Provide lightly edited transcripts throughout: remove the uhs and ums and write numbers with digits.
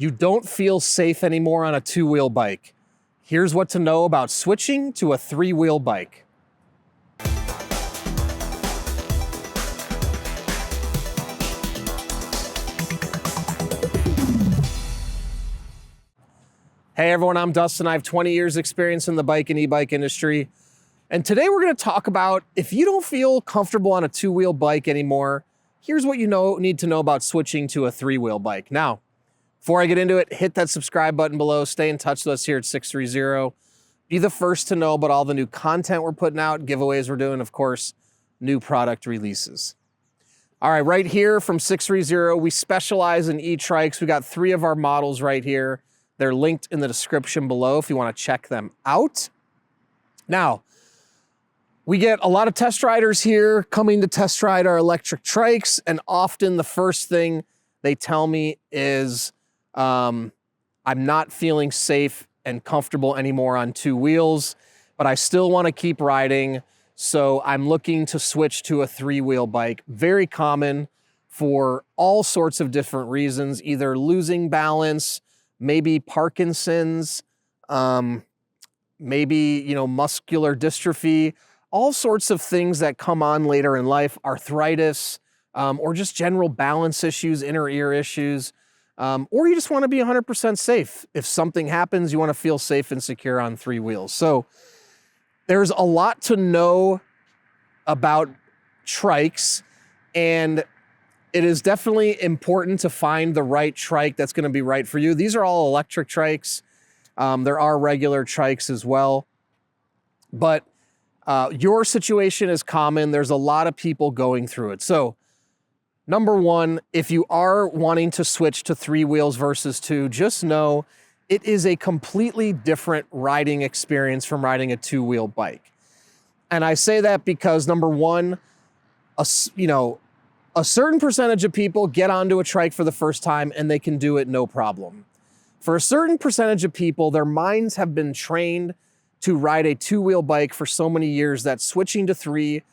You don't feel safe anymore on a two-wheel bike. Here's what to know about switching to a three-wheel bike. Hey everyone, I'm Dustin. I have 20 years experience in the bike and e-bike industry. And today we're gonna talk about if you don't feel comfortable on a two-wheel bike anymore, here's what you need to know about switching to a three-wheel bike. Now, before I get into it, hit that subscribe button below. Stay in touch with us here at 630. Be the first to know about all the new content we're putting out, giveaways we're doing, of course, new product releases. All right, right here from 630, we specialize in ETrikes. We got 3 of our models right here. They're linked in the description below if you want to check them out. Now, we get a lot of test riders here coming to test ride our electric trikes, and often the first thing they tell me is, I'm not feeling safe and comfortable anymore on 2 wheels, but I still want to keep riding, so I'm looking to switch to a 3-wheel bike. Very common for all sorts of different reasons, either losing balance, maybe Parkinson's, maybe, muscular dystrophy, all sorts of things that come on later in life, arthritis, or just general balance issues, inner ear issues, or you just want to be 100% safe. If something happens, you want to feel safe and secure on 3 wheels. So there's a lot to know about trikes, and it is definitely important to find the right trike that's going to be right for you. These are all electric trikes. There are regular trikes as well. But your situation is common. There's a lot of people going through it. So number one, if you are wanting to switch to 3 wheels versus 2, just know it is a completely different riding experience from riding a 2-wheel bike. And I say that because number one, a certain percentage of people get onto a trike for the first time and they can do it no problem. For a certain percentage of people, their minds have been trained to ride a 2-wheel bike for so many years that switching to 3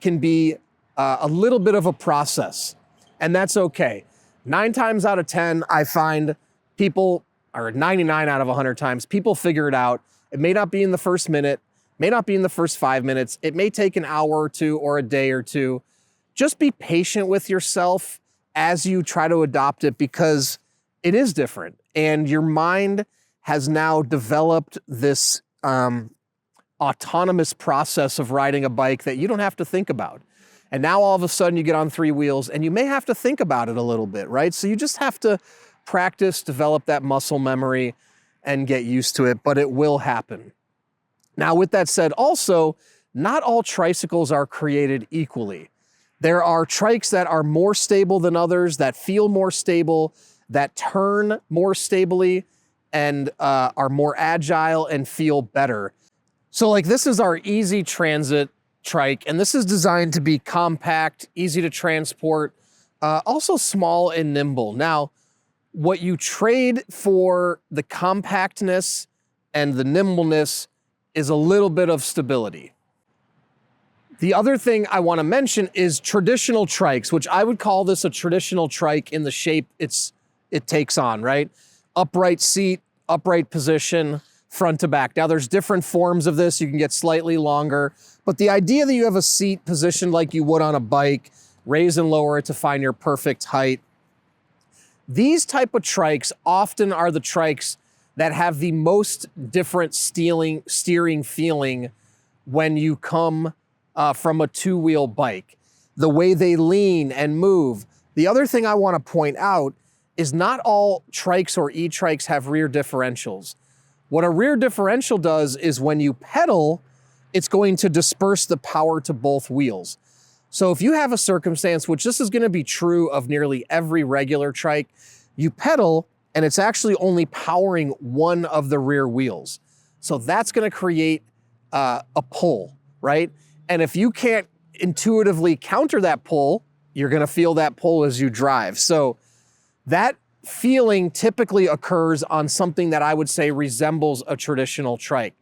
can be a little bit of a process, and that's okay. 9 times out of 10, I find people, or 99 out of 100 times, people figure it out. It may not be in the first minute, may not be in the first 5 minutes. It may take an hour or 2 or a day or 2. Just be patient with yourself as you try to adopt it, because it is different. And your mind has now developed this autonomous process of riding a bike that you don't have to think about. And now all of a sudden you get on 3 wheels and you may have to think about it a little bit, right? So you just have to practice, develop that muscle memory, and get used to it, but it will happen. Now, with that said, also, not all tricycles are created equally. There are trikes that are more stable than others, that feel more stable, that turn more stably, and are more agile and feel better. So like this is our Easy Transit trike, and this is designed to be compact, easy to transport, also small and nimble. Now, what you trade for the compactness and the nimbleness is a little bit of stability. The other thing I want to mention is traditional trikes, which I would call this a traditional trike in the shape it takes on, right? Upright seat, upright position, front to back. Now there's different forms of this. You can get slightly longer, but the idea that you have a seat positioned like you would on a bike, raise and lower it to find your perfect height. These type of trikes often are the trikes that have the most different steering feeling when you come from a 2-wheel bike. The way they lean and move. The other thing I want to point out is not all trikes or e-trikes have rear differentials. What a rear differential does is when you pedal, it's going to disperse the power to both wheels. So if you have a circumstance, which this is going to be true of nearly every regular trike, you pedal and it's actually only powering one of the rear wheels. So that's going to create a pull, right? And if you can't intuitively counter that pull, you're going to feel that pull as you drive. So that feeling typically occurs on something that I would say resembles a traditional trike.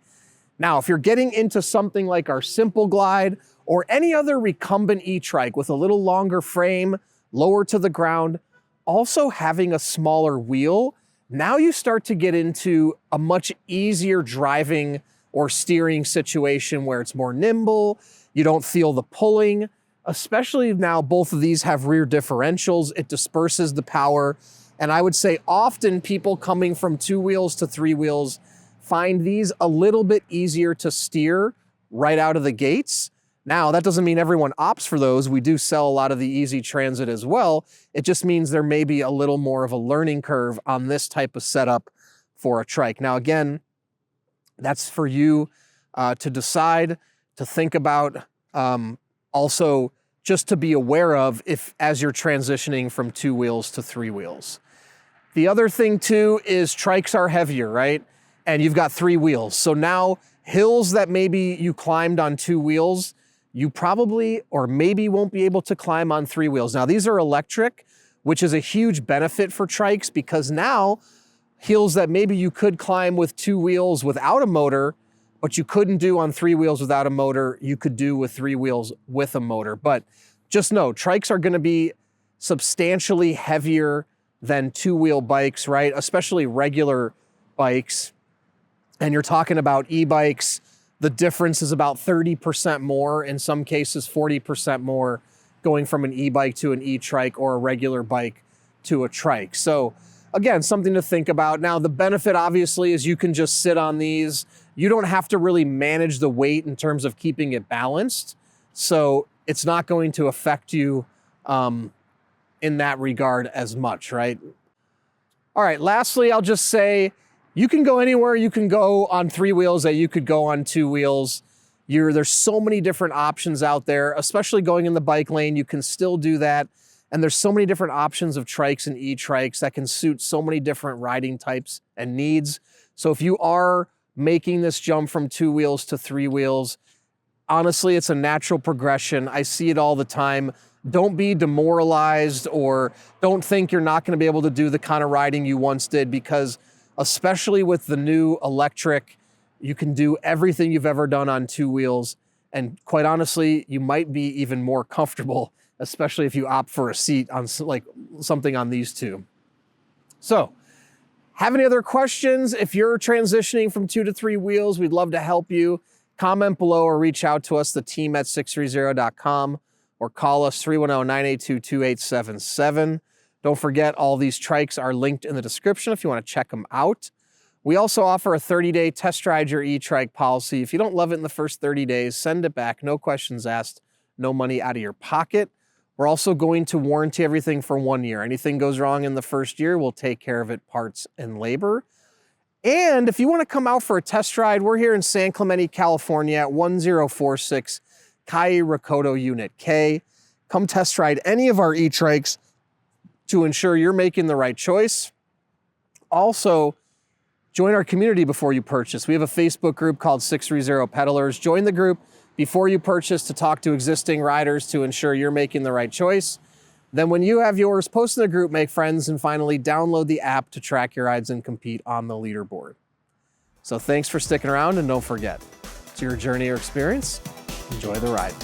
Now, if you're getting into something like our Simple Glide or any other recumbent e-trike with a little longer frame, lower to the ground, also having a smaller wheel Now you start to get into a much easier driving or steering situation where it's more nimble, you don't feel the pulling, especially now both of these have rear differentials, it disperses the power. And I would say often people coming from 2 wheels to 3 wheels find these a little bit easier to steer right out of the gates. Now, that doesn't mean everyone opts for those. We do sell a lot of the Easy Transit as well. It just means there may be a little more of a learning curve on this type of setup for a trike. Now, again, that's for you to decide, to think about, also just to be aware of if as you're transitioning from 2 wheels to 3 wheels. The other thing too is trikes are heavier, right? And you've got 3 wheels. So now hills that maybe you climbed on 2 wheels, you probably or maybe won't be able to climb on 3 wheels. Now these are electric, which is a huge benefit for trikes because now hills that maybe you could climb with 2 wheels without a motor, but you couldn't do on 3 wheels without a motor, you could do with 3 wheels with a motor. But just know, trikes are gonna be substantially heavier than 2-wheel bikes, right? Especially regular bikes. And you're talking about e-bikes, the difference is about 30% more, in some cases 40% more, going from an e-bike to an e-trike or a regular bike to a trike. So again, something to think about. Now, the benefit obviously is you can just sit on these. You don't have to really manage the weight in terms of keeping it balanced. So it's not going to affect you in that regard as much, right? All right, lastly, I'll just say, you can go anywhere you can go on 3 wheels that you could go on 2 wheels. There's so many different options out there, especially going in the bike lane, you can still do that. And there's so many different options of trikes and e-trikes that can suit so many different riding types and needs. So if you are making this jump from 2 wheels to 3 wheels, honestly, it's a natural progression. I see it all the time. Don't be demoralized or don't think you're not going to be able to do the kind of riding you once did, because especially with the new electric, you can do everything you've ever done on 2 wheels. And quite honestly, you might be even more comfortable, especially if you opt for a seat on like something on these 2. So, have any other questions? If you're transitioning from 2 to 3 wheels, we'd love to help you. Comment below or reach out to us, theteam at sixthreezero.com, or call us 310-982-2877. Don't forget, all these trikes are linked in the description if you want to check them out. We also offer a 30-day test ride your e-trike policy. If you don't love it in the first 30 days, send it back. No questions asked, no money out of your pocket. We're also going to warranty everything for 1 year. Anything goes wrong in the first year, we'll take care of it, parts and labor. And if you want to come out for a test ride, we're here in San Clemente, California at 1046 Calle Recodo Unit K. Come test ride any of our e-trikes to ensure you're making the right choice. Also, join our community before you purchase. We have a Facebook group called 630 Peddlers. Join the group before you purchase to talk to existing riders to ensure you're making the right choice. Then when you have yours, post in the group, make friends, and finally download the app to track your rides and compete on the leaderboard. So thanks for sticking around, and don't forget, it's your journey or experience. Enjoy the ride.